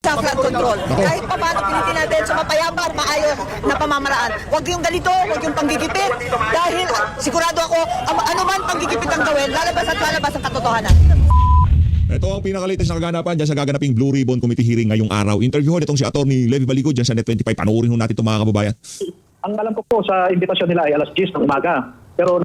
sa flood control. Kahit pa paano, pilitin natin sa mapayapa at maayos na pamamaraan. Huwag yung ganito, huwag yung panggigipit. Dahil sigurado ako, ano man panggigipit ang gawin, lalabas at lalabas ang katotohanan. Ito ang pinaka-latest na kaganapan dyan sa gaganaping Blue Ribbon Committee hearing ngayong araw. Interview ho itong si Atty. Levi Baligod dyan sa Net25. Panoorin ho natin itong mga kababayan. Ang alam ko po sa imbitasyon nila ay alas 10 ng umaga. Pero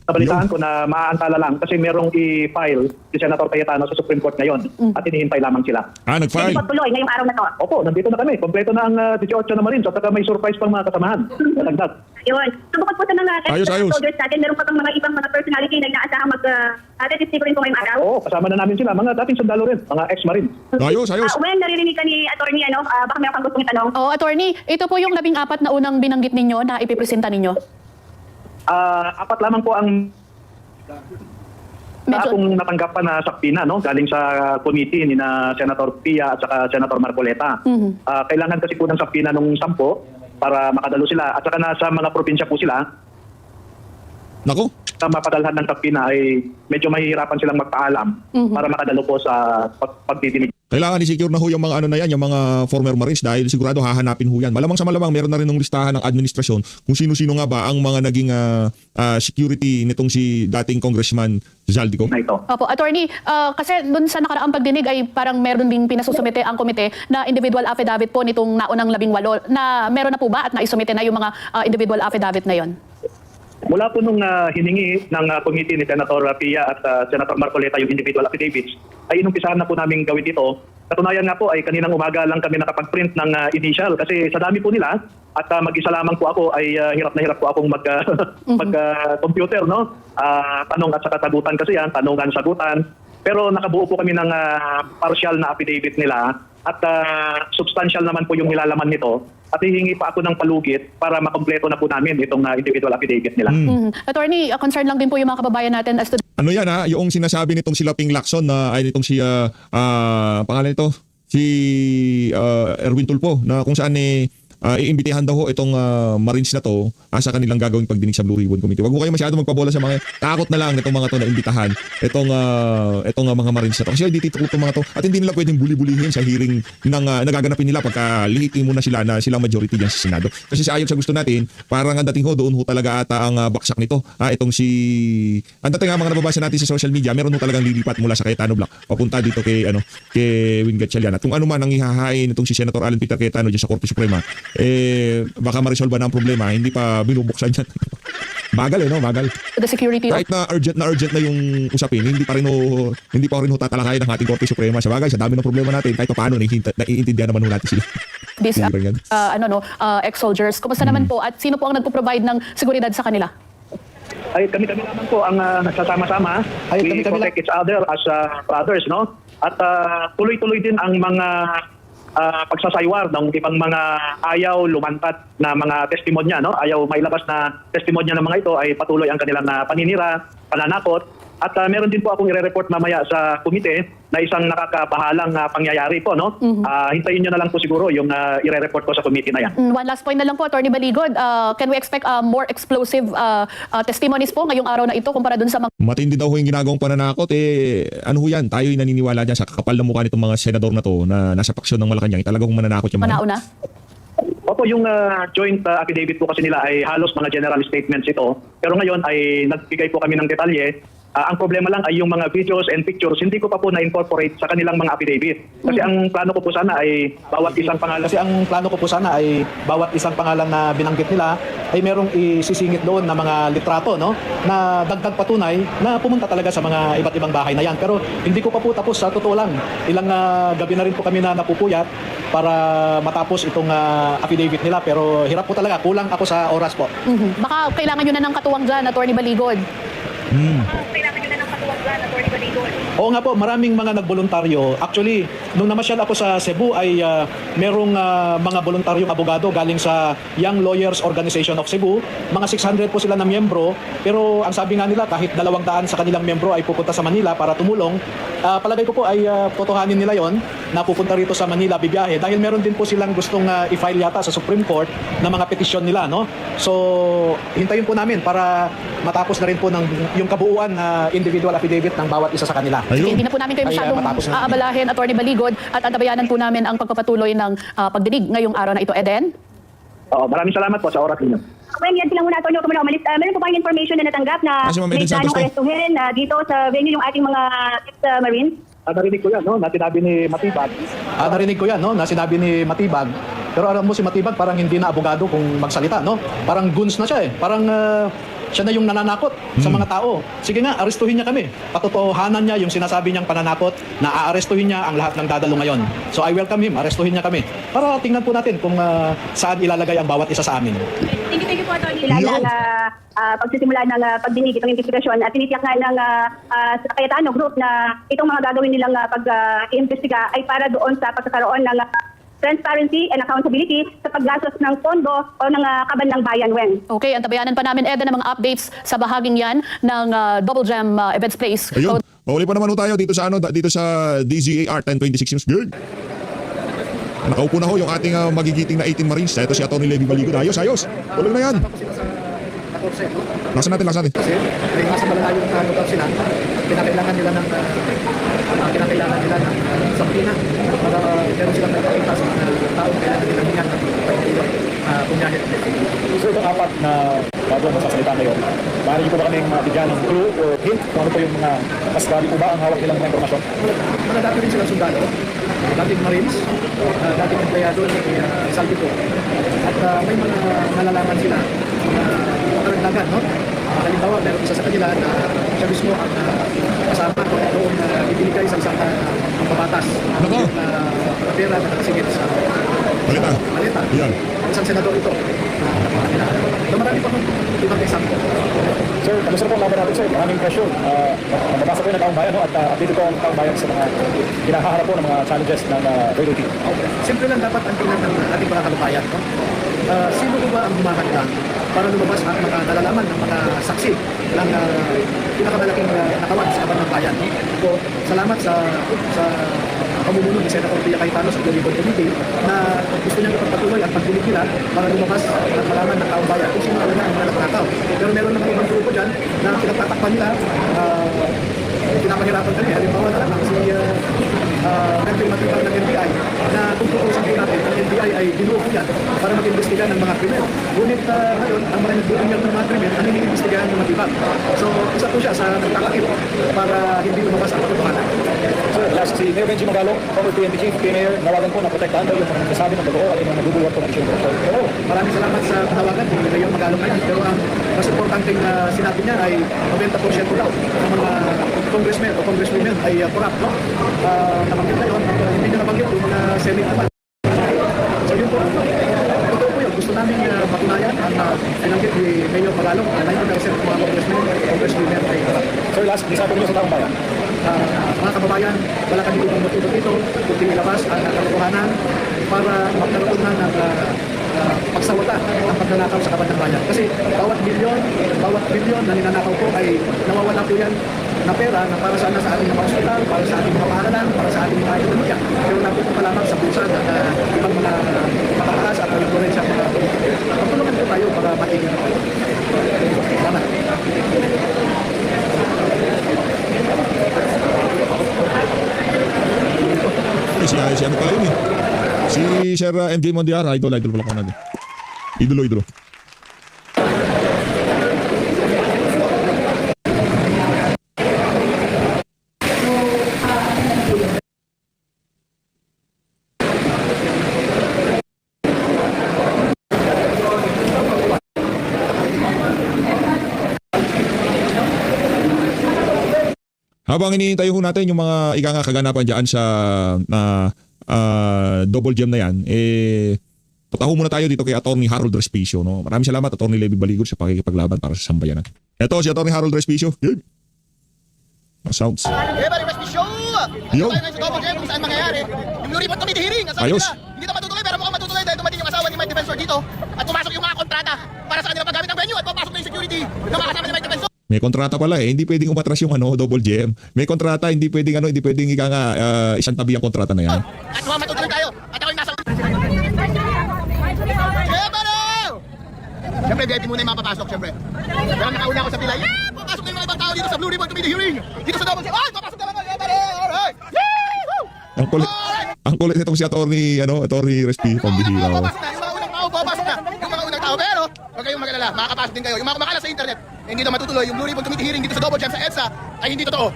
nabalitaan ko na maaantala lang kasi merong i-file si Senator Cayetano sa Supreme Court ngayon at hinihintay lamang sila. Nag-file? Hindi po tuloy ngayong araw na to. Opo, nandito na kami. Kompleto na ang 18 na Marines at saka may surprise pang mga kasamahan. Nadagdag. Yun. So bukod po sa mga Ayos. soldiers natin, meron pa bang mga ibang mga personality na inaasahang mag-testify rin po ngayong araw? Oo, kasama na namin sila. Mga dating sundalo rin, mga ex-Marine. Ayos. When naririnig ka ni Atty. Baka meron kang gustong itanong. Oh, attorney, ito po yung 14 na unang binanggit ninyo na ipipresenta ninyo. Apat lamang po ang akong natanggap pa na sakpina, no? Galing sa committee ni na Senator Pia at saka Senator Marcoleta. Kailangan kasi po ng sakpina nung 10 para makadalo sila. At saka nasa mga probinsya po sila. Nako. Sa mapadalhan ng sakpina ay medyo mahihirapan silang magpaalam para makadalo po sa pagtidinig. Kailangan i-secure na ho yung mga ano na yan, yung mga former Marines dahil sigurado hahanapin ho yan. Malamang sa malamang meron na rin ng listahan ng administrasyon kung sino-sino nga ba ang mga naging security nitong si dating Congressman Zaldico. Na ito. Opo, attorney, kasi dun sa nakaraang pagdinig ay parang meron ding pinasusumite ang komite na individual affidavit po nitong naunang 18 na meron na po ba at naisumite na yung mga individual affidavit na yon? Mula po nung hiningi ng committee ni Senator Pia at Senator Marcoleta yung individual affidavits, ay inumpisahan na po namin gawin ito. Katunayan nga po ay kaninang umaga lang kami nakapag-print ng initial kasi sa dami po nila at mag-isa lamang po ako ay hirap na hirap po akong mag-computer, no? Tanong at saka sagutan kasi yan, tanungan, sagutan. Pero nakabuo po kami ng partial na affidavit nila at substantial naman po yung nilalaman nito. At hihingi pa ako ng palugit para makompleto na po namin itong individual affidavit nila. Attorney, concern lang din po yung mga kababayan natin as to Ano yan yung sinasabi nitong si Laping Lacson na ay nitong si pangalan nito si Erwin Tulfo na kung saan iimbitahan daw ho itong Marines na to sa kanilang gagawing pagdinig sa Blue Ribbon Committee. Wag mo kayo masyado magpabola sa mga takot na lang nitong mga to na imbitahan itong mga Marines na to. Kasi dito itong mga to at hindi nila pwedeng buli-bulihin sa hearing ng nagaganapin nila pagka lihitin muna sila na silang majority diyan sa Senado. Kasi sa ayon sa gusto natin, parang ang dating ho doon ho talaga ata ang baksak nito. Itong si ang dating mga nababasa natin sa social media, meron ho talagang lilipat mula sa Cayetano Black papunta dito kay kay Win Gatchalian. At kung ano man ang ihahain itong si Senator Alan Peter Cayetano diyan sa Korte Suprema, baka ma-resolve na ang problema, hindi pa binubuksan yan. Bagal Bagal. the security of Kahit na urgent na yung usapin, hindi pa rin ho tatalakayin ng ating Korte Suprema. Sa bagay, sa dami ng problema natin, kahit paano naiintindihan naman ho natin sila. these ex-soldiers. Kumusta naman po at sino po ang nagpo-provide ng seguridad sa kanila? Ay kami naman po ang nagsasama-sama. We protect each other as brothers, no? At tuloy-tuloy din ang mga pagsasaywar ng ibang mga ayaw lumantat na mga testimonya, no? Ayaw mailabas na testimonya ng mga ito ay patuloy ang kanilang paninira, pananakot. At meron din po akong i-report mamaya sa komite na isang nakakabahalang pangyayari po, no? Hintayin nyo na lang po siguro yung i-report ko sa komite na yan. One last point na lang po, Attorney Baligod. Can we expect more explosive testimonies po ngayong araw na ito kumpara dun sa mga Matindi daw ho yung ginagawang pananakot. Ano ho yan? Tayo'y naniniwala dyan sa kakapal na mukha nitong mga senador na to na nasa paksyon ng Malacanang. Talagang mananakot yung mga nauna? Opo, yung joint affidavit po kasi nila ay halos mga general statements ito. Pero ngayon ay nagbigay po kami ng detalye. Ang problema lang ay yung mga videos and pictures, hindi ko pa po na-incorporate sa kanilang mga affidavit. Kasi ang plano ko po sana ay bawat isang pangalan na binanggit nila ay merong isisingit doon na mga litrato, no? Na dagdag patunay na pumunta talaga sa mga iba't ibang bahay na yan. Pero hindi ko pa po tapos, sa totoo lang. Ilang gabi na rin po kami na napupuyat para matapos itong affidavit nila. Pero hirap po talaga, kulang ako sa oras po. Baka kailangan nyo na ng katuwang dyan, Attorney Baligod. Oo nga po, maraming mga nagboluntaryo. Actually, nung namasyal ako sa Cebu ay merong mga voluntaryong abogado galing sa Young Lawyers Organization of Cebu. Mga 600 po sila na miyembro. Pero ang sabi nga nila, kahit 200 sa kanilang miyembro ay pupunta sa Manila para tumulong. Palagay ko po ay totohanin nila yon na pupunta rito sa Manila bibiyahe. Dahil meron din po silang gustong i-file yata sa Supreme Court na mga petisyon nila, no? So, hintayin po namin para matapos na rin po yung kabuuan na individual affidavit ng bawat bawat isa sa kanila. Sige, hindi na po namin kayo Ay, masyadong matapos na. aabalahin, Attorney Baligod, at antabayanan po namin ang pagpapatuloy ng pagdinig ngayong araw na ito. Eden? Oo, maraming salamat po sa oras ninyo. Well, yan lang muna, Atty. Kung umalis. Meron po bang information na natanggap na Si Ma'am Eden may Santos planong to. arestuhin dito sa venue yung ating mga ex-Marines? Narinig ko yan, no? Na sinabi ni Matibag. Narinig ko yan, no, na sinabi ni Matibag. Pero alam mo si Matibag parang hindi na abogado kung magsalita, no? Parang goons na siya eh. Parang siya na yung nananakot sa mga tao. Sige nga, arestuhin niya kami. Patotohanan niya yung sinasabi niyang pananakot na aarestuhin niya ang lahat ng dadalo ngayon. So I welcome him, arestuhin niya kami. Para tingnan po natin kung saan ilalagay ang bawat isa sa amin. Thank you po, Atty. Lala, pagsisimula ng pagdinig itong investigasyon at tinitiyak nga ng sa Cayetano Group na itong mga gagawin nilang pag-iimbestiga ay para doon sa pagkakaroon ng transparency and accountability sa paggastos ng pondo o ng kaban ng bayan, Wen. Okay, antabayanan pa namin, Eden, ang mga updates sa bahaging yan ng Double Gem Events Place. Ayun. So, Uli pa naman ho tayo dito sa dito sa DZAR 1026 News Girl. Nakaupo na ho yung ating magigiting na 18 Marines. Ito si Atty. Levy Baligod. Ayos. Tuloy na yan. Laksan natin. Kasi may nasa malayo na lugar sila, kinakailangan nila ng sampina para meron silang nagkakita sa mga taong kailangan nilang hingan ng punyahin. So itong apat na bago masasalita ngayon, maaari niyo po ba kaming mabigyan ng clue or hint kung ano po yung mga mas grabe po ba ang hawak nilang mga informasyon? Mga dati rin silang sundalo, dating Marines, dating empleyado ni Salvito. At may mga nalalaman sila na karagdagan, no? Halimbawa, meron isa sa kanila na siya mismo ang kasama doon na ibinigay sa isang pambabatas. Nako. Na pera na nakasingit sa maleta. Yan. Isang senador ito. So marami pa kung ibang example. Sir, kamusta po ang laban natin, sir? Maraming pressure. Nabasa ko yung taong bayan, no? At update ko ang taong bayan sa mga kinahaharap po ng mga challenges ng Roy Routine. Siyempre lang dapat ang tingnan ng ating mga kababayan. No? Sino po ba ang humahanda para lumabas at makalalaman ng mga saksi ng pinakamalaking nakawan sa kaban ng bayan. No? So, salamat sa pamumuno ni Senator Pia Cayetano sa Global Committee na gusto niyang ipagpatuloy ang pagdinig nila para lumabas at malaman ng taong bayan kung sino talaga ang nanaknakaw. Pero meron naman ibang grupo dyan na pinagtatakpan nila, pinapahirapan kami. Halimbawa na lang si Member Matibag ng NBI na kung tutusin po natin, ang NBI ay binuo po yan para mag-imbestiga ng mga krimen. Ngunit ngayon, ang mga nagbuong yan ng mga krimen, ang iniimbestigahan ng Matibag. So, isa po siya sa nagtakakit para hindi lumabas ang katotohanan. Sir, last si Mayor Benji Magalong, former PNP Chief, Mayor, nawagan po na protektahan daw yung mga kasabi ng totoo at yung mga nagbubuhat po ng isyong korupsyon. Oo, maraming salamat sa panawagan ni Mayor Magalong ngayon. Pero ang mas importanteng sinabi niya ay 90% daw ng mga congressmen o congresswomen ay corrupt. No? Nabanggit na yun, hindi niya nabanggit yung mga Senate naman. So yun po, totoo po yun. Gusto namin matunayan ang pinanggit ni Mayor Magalong na 90% ng mga congressmen o congresswomen ay corrupt. Sir, last, isabi niyo sa taong bayan. Mga kababayan, wala kami itong matulog dito, kundi ilabas ang katotohanan para magkaroon na ng pagsawata ang pagnanakaw sa kaban ng bayan. Kasi bawat bilyon na ninanakaw po ay nawawala po yan na pera na para sana sa ating mga hospital, para sa ating mga paaralan, para sa ating mga ekonomiya. Pero napupunta lamang sa bulsa ng ibang mga matataas at influensya mga politiko. Magtulungan po tayo para matigil na tayo. Salamat. Si ano pala yun eh. Si Sir MJ Mondiara, idol pala ko natin. Idolo. Habang iniintay ho natin yung mga kaganapan dyan sa Double Gem na yan, pataho muna tayo dito kay Atty. Harold Respicio. No? Maraming salamat, Atty. Levy Baligod, sa pakikipaglaban para sa sambayanan. Ito si Atty. Harold Respicio. Yun. Sounds. Everybody must be show! Yo. Tayo ngayon sa Double Gem kung saan mangyayari. Yung Luripat Committee hearing, ang sabi Ayos. nila, hindi na matutuloy pero mukhang matutuloy dahil dumating yung asawa ni Mike Defensor dito at pumasok yung mga kontrata para sa kanila paggamit ng venue at papasok na yung security na mga kasama ni Mike Defensor. May kontrata pala eh. Hindi pwedeng umatras yung Double Gem. May kontrata, hindi pwedeng isang tabi ang kontrata na yan. At mukhang matutuloy tayo at ako yung nasa... Everybody! Siyempre, VIP muna yung mga papasok, siyempre. Pero nakauna ako sa pila. Yeah! Papasok na yung mga ibang tao dito sa Blue Ribbon Committee hearing. Dito sa Double J. Ay! Papasok na mga pare! Alright! Yee-hoo! Ang kulit nitong si Attorney Respi, pambihira. Papasok na. Yung mga unang tao, papasok na. Yung mga unang tao. Pero, huwag kayong mag-alala. Makakapasok din kayo. Yung mga kumakalat sa internet, hindi na matutuloy. Yung Blue Ribbon Committee hearing dito sa Double Jam sa EDSA ay hindi totoo.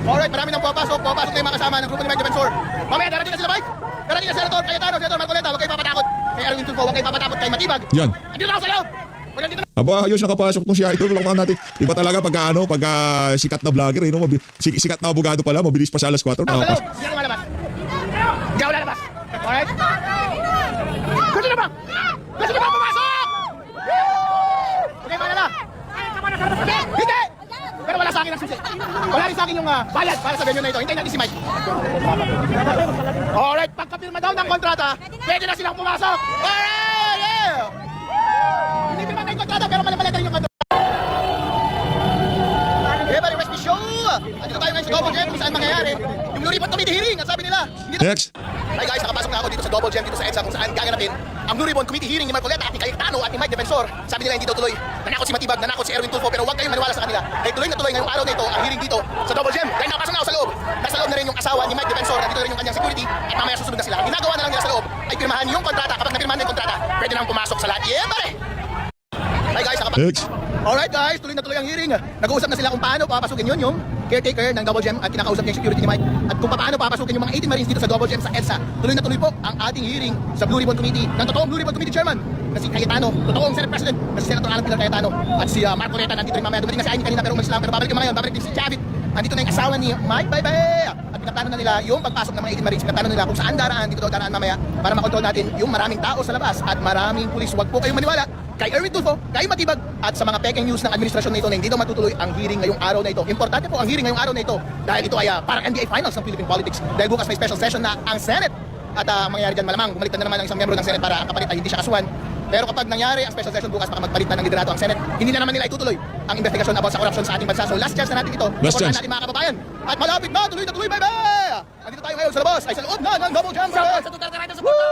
Alright, marami nang papasok. Papasok na yung mga kasama ng grupo ni Mike Defensor. Mamaya, darating na sila, Mike. Darating na Senator Cayetano, Senator Marcoleta. Huwag kayong papatakot. Kay Erwin Tulfo, huwag kayong papatakot kay Matibag. Yan. Andito na ako sa loob. Pag nandito na. Aba, ayos nakapasok tong siya. Ito lang natin. Iba talaga pagka sikat na vlogger, sikat na abogado pala, mabilis pa siya alas 4. Ako sa loob. Hindi ako lalabas. Hindi ako lalabas. Alright? Gusto na ba? Gusto na ba pumasok? Okay, malala. Hindi! Pero wala sa akin ang susi. Wala rin sa akin yung bayad para sa venue na ito. Hintayin natin si Mike. Alright, pagkapirma daw ng kontrata, pwede na silang pumasok. Alright! Yeah! Hindi pirma na yung kontrata, pero malamalita rin yung kontrata. Everybody rest be show! Andito tayo ngayon sa Double Jam kung saan mangyayari. Yung Blue Ribbon Committee hearing, ang sabi nila. Hindi na... Next. Hi guys, nakapasok na ako dito sa Double Jam dito sa EDSA kung saan gaganapin ang Blue Ribbon Committee hearing ni Marcoleta at ni Cayetano at ni Mike Defensor. Sabi nila hindi daw tuloy. Nanakot si Matibag, nanakot si Erwin Tulfo, pero huwag kayong maniwala sa kanila. Dahil tuloy na tuloy ngayong araw na ito ang hearing dito sa Double Jam. Dahil nakapasok na ako sa loob. Nasa loob na rin yung asawa ni Mike Defensor, nandito na rin yung kanyang security at mamaya susunod na sila. Ang ginagawa na lang nila sa loob ay pirmahan yung kontrata. Kapag napirmahan na yung kontrata, pwede nang pumasok sa lahat. Yeah, pare! Hi guys, Next. Alright guys, tuloy na tuloy ang hearing. Nag-uusap na sila kung paano papasukin yun yung caretaker ng Double Jam at kinakausap niya yung security ni Mike. At kung paano papasukin yung mga 18 Marines dito sa Double Jam sa EDSA. Tuloy na tuloy po ang ating hearing sa Blue Ribbon Committee ng totoong Blue Ribbon Committee Chairman na si Cayetano, totoong Senate President na si Senator Alan Pilar Cayetano at si Marcoleta nandito rin mamaya. Dumating na si Aini kanina pero umalis lang. Pero babalik naman ngayon, babalik din si Chavit. Andito na yung asawa ni Mike Bye. At pinagplano na nila yung pagpasok ng mga 18 Marines. Pinagplano nila kung saan daraan, dito daw daraan mamaya para makontrol natin yung maraming tao sa labas at maraming pulis. Huwag po kayong maniwala kay Erwin Tulfo, kay Matibag at sa mga peking news ng administrasyon na ito na hindi daw matutuloy ang hearing ngayong araw na ito. Importante po ang hearing ngayong araw na ito dahil ito ay parang NBA Finals ng Philippine politics. Dahil bukas may special session na ang Senate at mangyayari dyan malamang bumaliktad na naman ang isang miyembro ng Senate para ang kapalit ay hindi siya kasuhan. Pero kapag nangyari ang special session bukas baka magpalit na ng liderato ang Senate, hindi na naman nila itutuloy ang investigasyon about sa corruption sa ating bansa. So last chance na natin ito. Last Supportahan chance. natin mga kababayan. At malapit na, tuloy na tuloy, bye-bye! Andito tayo ngayon sa labas, ay sa loob na ng Double Jam. Sa Duterte Rider Supporter!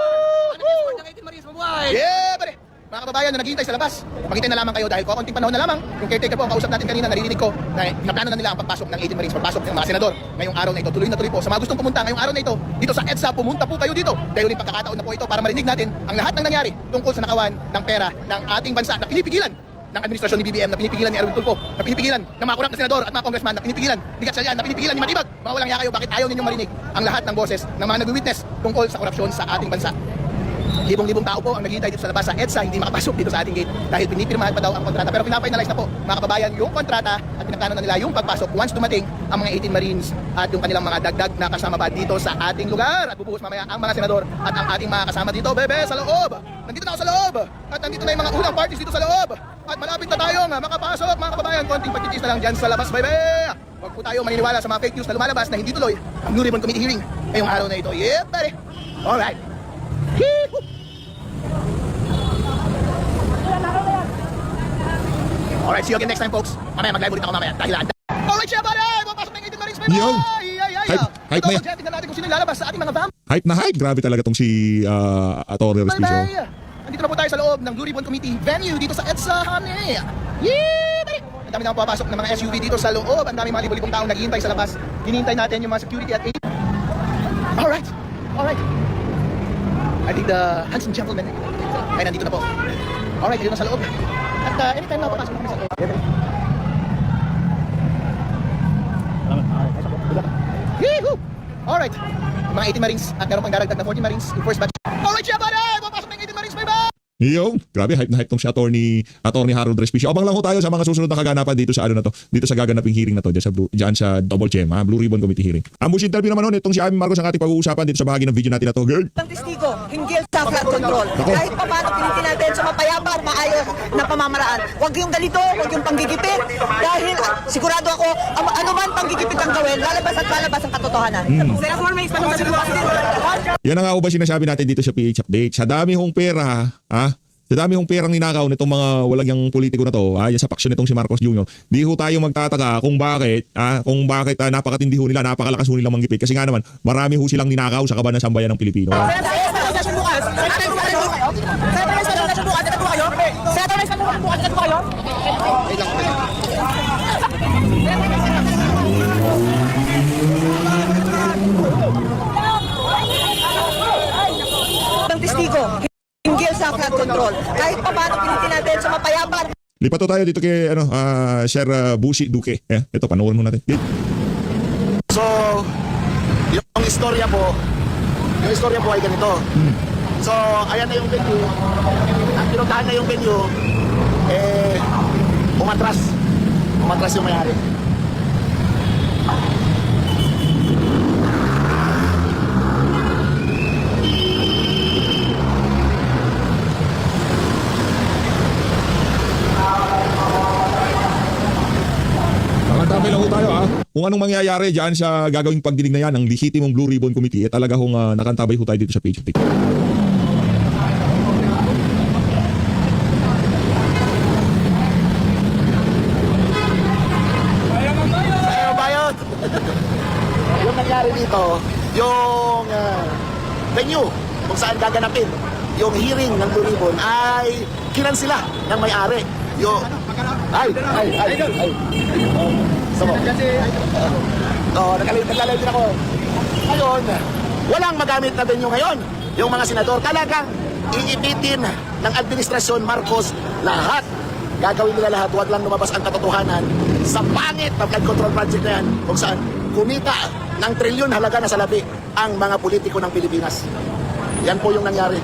Ano yung support ng 18 Marines? Mabuhay! Yeah, pare! Mga kababayan na naghihintay sa labas, maghintay na lamang kayo dahil konting panahon na lamang. Yung caretaker po ang kausap natin kanina, naririnig ko na pinaplano na nila ang pagpasok ng 18 Marines, pagpasok ng mga senador ngayong araw na ito. Tuloy na tuloy po. Sa mga gustong pumunta ngayong araw na ito, dito sa EDSA, pumunta po kayo dito. Dahil uling pagkakataon na po ito para marinig natin ang lahat ng nangyari tungkol sa nakawan ng pera ng ating bansa na pinipigilan ng administrasyon ni BBM, na pinipigilan ni Erwin Tulfo, na pinipigilan ng mga korap na senador at mga congressman, na pinipigilan ni Gatchalian, na pinipigilan ni Matibag. Mga walang yakayo, bakit ayaw ninyong marinig ang lahat ng boses ng mga nag-witness tungkol sa korupsyon sa ating bansa? Libong-libong tao po ang naghihintay dito sa labas sa EDSA, hindi makapasok dito sa ating gate dahil pinipirmahan pa daw ang kontrata. Pero pinafinalize na po, mga kababayan, yung kontrata at pinaplano na nila yung pagpasok once dumating ang mga 18 Marines at yung kanilang mga dagdag na kasama pa dito sa ating lugar. At bubuhos mamaya ang mga senador at ang ating mga kasama dito, bebe, sa loob. Nandito na ako sa loob. At nandito na yung mga unang parties dito sa loob. At malapit na tayong makapasok, mga kababayan. Konting pagtitis na lang dyan sa labas, bebe. Huwag po tayo maniniwala sa mga fake news na lumalabas na hindi tuloy ang Blue Ribbon Committee hearing ngayong araw na ito. Yeah, buddy. Alright. Yee-hoo. Alright, see you again next time, folks. Mamaya mag-live ulit ako mamaya. Dahil alright, siya, buddy! Papasok na yung 18 Marines, bye-bye! Yo! Hype na yan. Tignan natin kung sino lalabas sa ating mga vamp. Hype na hype. Grabe talaga tong si Attorney Respi. Bye-bye! Andito na po tayo sa loob ng Blue Ribbon Committee venue dito sa EDSA, honey! Yeah, buddy! Ang dami na papasok ng mga SUV dito sa loob. Ang dami mga libo-libong taong naghihintay sa labas. Hinihintay natin yung mga security at 18. Alright! I think the handsome gentleman ay nandito na po. Alright, dito na sa loob. At anytime na papasok kami sa loob. Yee-hoo! Alright. Mga 18 Marines at meron pang daragdag na 40 Marines yung first batch. Alright, siya, buddy! Papasok na yung 18 Marines, bye-bye! Yo, grabe hype na hype tong si Attorney Harold Respi. Abang lang ho tayo sa mga susunod na kaganapan dito sa dito sa gaganaping hearing na to diyan sa Double Jam, Blue Ribbon Committee hearing. Ambush interview naman itong si Amy Marcos ang ating pag-uusapan dito sa bahagi ng video natin na to, girl. Ang testigo, hinggil sa flood control. Kahit pa paano pinitin natin sa mapayapa at maayos na pamamaraan. Huwag yung ganito, huwag yung panggigipit. Dahil sigurado ako, ano man panggigipit ang gawin, lalabas at lalabas ang katotohanan. Yan ang nga ba sinasabi natin dito sa PH Update. Sa dami hong pera, sa dami hong perang ninakaw nitong mga walang yang politiko na to, yan sa paksyon nitong si Marcos Jr. Di ho tayo magtataka kung bakit napakatindi ho nila, napakalakas ho nilang manggipit. Kasi nga naman, marami ho silang ninakaw sa kaban ng sambayan ng Pilipino. Senator, ko, hinggil sa flood control. Kahit pa paano pinitin natin sa mapayapa. Lipat tayo dito kay Sir Bushi Duque. Ito, panoorin mo natin. So, yung istorya po ay ganito. So, ayan na yung venue. Ang pinuntahan na yung venue, umatras yung mayari. Nakatapay lang ho tayo Kung anong mangyayari dyan sa gagawing pagdinig na yan ng lehitimong Blue Ribbon Committee, talaga hong nakantabay ho tayo dito sa page of TikTok. Ayaw bayot! Yung nangyari dito, yung venue kung saan gaganapin yung hearing ng Blue Ribbon ay kinansila ng may-ari. Yung... Ay! Naglalay din ako. Ngayon, walang magamit na venue ngayon. Yung mga senador talagang iipitin ng administrasyon Marcos lahat. Gagawin nila lahat, huwag lang lumabas ang katotohanan sa pangit na flood control project na yan kung saan kumita ng trilyon halaga na salapi ang mga politiko ng Pilipinas. Yan po yung nangyari.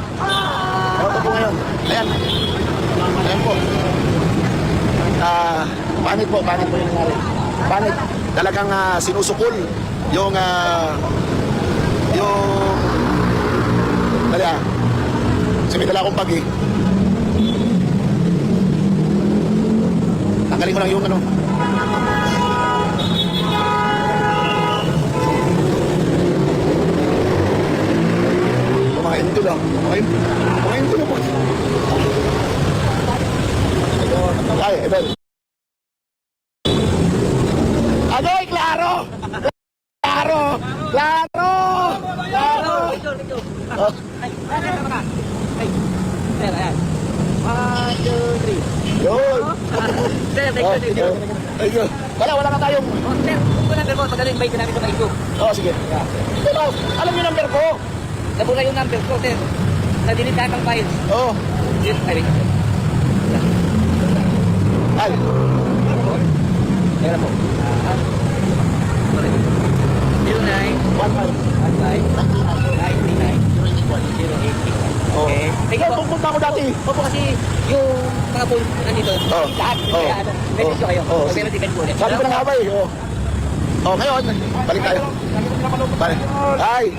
Ito po ngayon. Ayan. Ayan po. Pangit po yung nangyari. Pangit. Talagang sinusukol yung may dala akong pagi. Tanggalin ko lang yung Kumain ito lang. Kumain ito lang po. Ay, Ebel. Agoy, klaro! Klaro! Klaro! Klaro! Oh. Yun! Thank you. Wala na tayong... Kung ko number mo, pagaling bike namin sa bike ko. Oh, sige. Pero, alam niyo number ko. Nabura yung number ko, sir. Nadilit lahat ang files. Oh. Yes, ay. Ay. Meron po. 09-15-99-080. Oh. Okay. Sige po. Pupunta ako dati. Opo kasi yung mga pool nandito, Oh. lahat, Oh. kaya message ko kayo. Oh. Pero di ko ulit. Sabi ko ng habay. Oh. Oh, ngayon, balik tayo. Balik. Ay.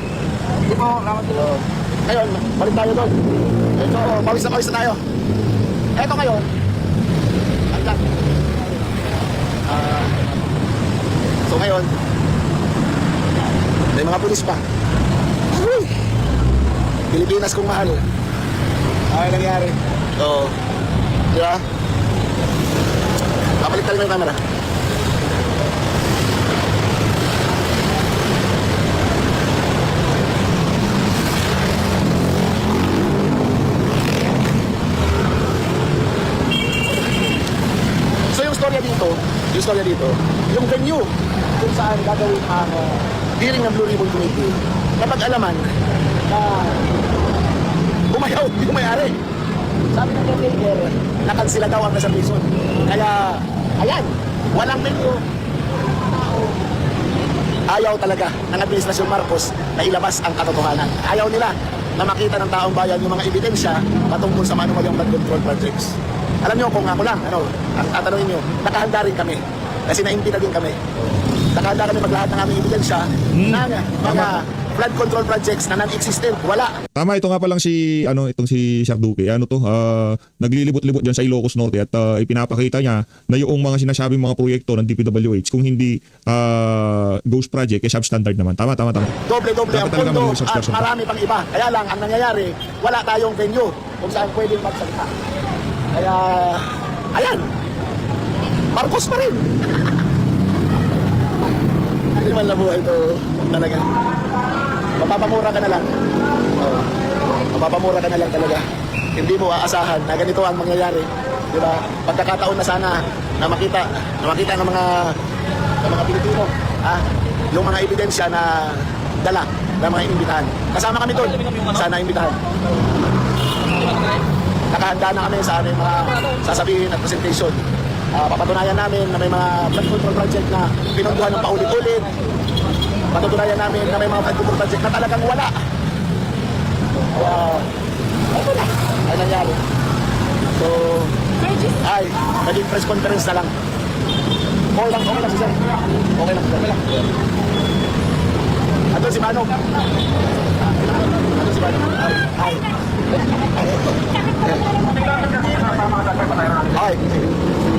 Oh. Ngayon, balik tayo doon. Ito, pawis na tayo. Eto ngayon. Ang lang. So ngayon, may mga pulis pa. Uy! Pilipinas kong mahal. Ay, nangyari. Oo. Di ba? Kapalik tayo ng camera. So yung storya dito, yung venue kung saan gagawin ang hearing ng Blue Ribbon Committee, napag-alaman na umayaw yung may-ari. Sabi ng caretaker, nakansila daw ang reservation. Kaya, ayan, walang venue. Ayaw talaga ng Administrasyon Marcos na ilabas ang katotohanan. Ayaw nila na makita ng taong bayan yung mga ebidensya patungkol sa manuwalang flood control projects. Alam nyo, kung ako lang, ang tatanungin nyo, nakahanda rin kami. Kasi naimbita din kami. Nakahanda kami maglahat ng aming ebidensya ng mga flood control projects na non-existent. Wala. Tama, ito nga pa lang itong si Sir Duque. Naglilibot-libot dyan sa Ilocos Norte at ipinapakita niya na yung mga sinasabing mga proyekto ng DPWH, kung hindi ghost project, substandard naman. Tama. Doble-doble ang Dapat talaga pondo maging at substandard. marami pang iba. Kaya lang, ang nangyayari, wala tayong venue kung saan pwedeng magsalita. Kaya, ayan, Marcos pa rin. Hindi man na buhay ito talaga. Mapapamura ka na lang. Oo. Mapapamura ka na lang talaga. Hindi mo aasahan na ganito ang mangyayari. Di ba? Pagkakataon na sana na makita ng mga Pilipino, yung mga ebidensya na dala ng mga inimbitahan. Kasama kami doon. Sana imbitahan. nakahanda na kami sa aming mga sasabihin at presentation. Papatunayan namin na may mga flood control project na pinunduhan ng paulit-ulit. Patutunayan namin na may mga flood control project na talagang wala. Ito na. Ay nangyari. So, ay, naging press conference na lang. Okay lang si Sir. Okay lang. Ato si Manong. Ay.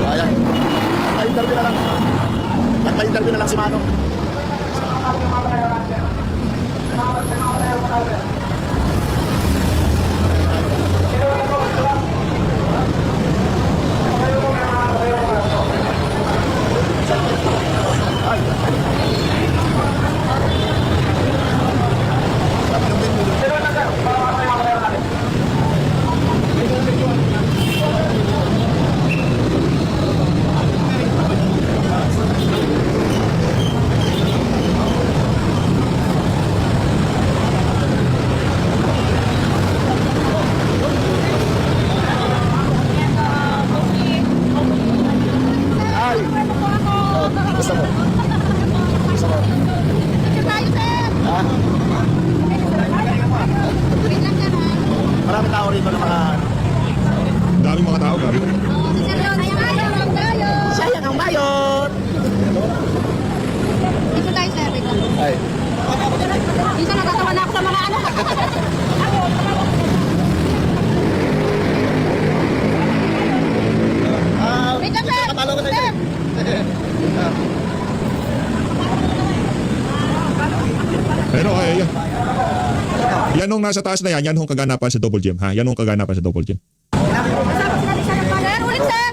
Ayan. Nagpa-interview na lang. Nagpa-interview na lang si Manong. Ay. Gusto mo? Ha? Maraming tao rito ng mga... Daming mga tao, grabe. Sayang ang bayot! Dito tayo, sir. Ay. Dito natatawa na ako sa mga ano. Wait lang, sir. Patalo ko sa inyo. Pero ay, yan nung nasa taas na yan hong kaganapan sa Double Gem, ha? Yan hong kaganapan sa Double Gem. Sir, ulit, sir.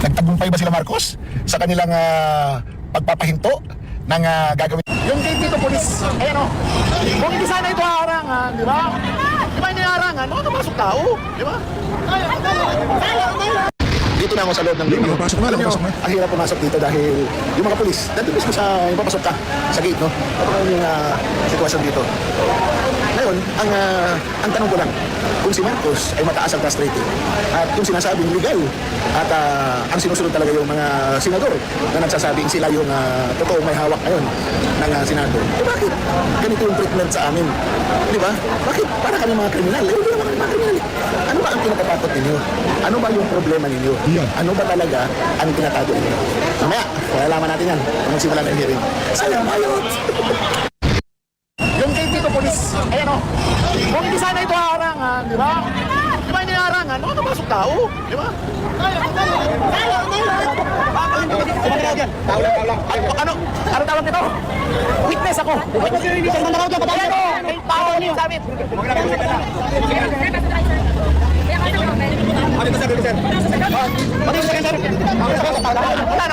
Nagtagumpay ba sila Marcos sa kanilang pagpapahinto ng gagawin? Yung gate dito, polis, ayan o. Kung hindi sana ito harangan, di ba? Di ba hindi harangan? Makakapasok tao, di ba? Dito na ako sa loob ng Hindi, makapasok na, Alam nyo, makapasok na. ang hirap pumasok dito dahil yung mga polis, dito mismo sa yung papasok ka sa gate, no? Ano yung sitwasyon dito? Ngayon, ang tanong ko lang, kung si Marcos ay mataas ang cash rating at kung sinasabing legal at ang sinusunod talaga yung mga senador na nagsasabing sila yung totoong may hawak ngayon ng Senado, bakit ganito yung treatment sa amin? Di ba? Bakit para kami mga kriminal? Hindi naman kami mga kriminal. Ano ba ang pinatatakot ninyo? Ano ba yung problema ninyo? Yan. Ano ba talaga ang tinatago ninyo? Mamaya, malalaman natin yan kung magsimula na yung hearing. Sayang bayot! Yung gate dito, polis, ayan o. Kung hindi sana ito harangan, di ba? Di ba hindi harangan? Makakapasok tao, di ba? Ano tawag nito? Witness ako. Ayan o, may tao niyo sa amin.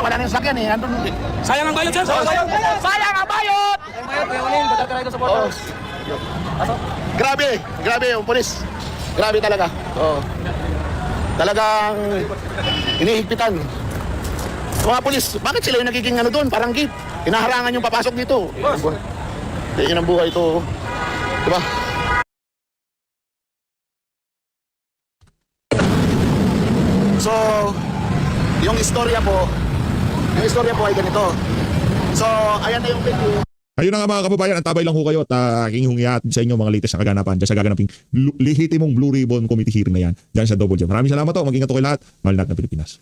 Wala na yung sakyan eh. Sayang ang bayot, sir. Sayang ang bayot! Oo. Grabe yung polis. Grabe talaga. Oo. Talagang inihigpitan. Mga polis, bakit sila yung nagiging doon? Parang gate. Hinaharangan yung papasok dito. Yun ang buhay ito. Diba? So, yung istorya po ay ganito. So, ayan na yung video. Ayun na nga mga kababayan, antabay lang ho kayo at aking hungihat sa inyo mga latest na kaganapan dyan sa gaganaping lehitimong Blue Ribbon Committee hearing na yan dyan sa Double Gem. Maraming salamat to, mag-ingat po kayo lahat. Mahal natin ng Pilipinas.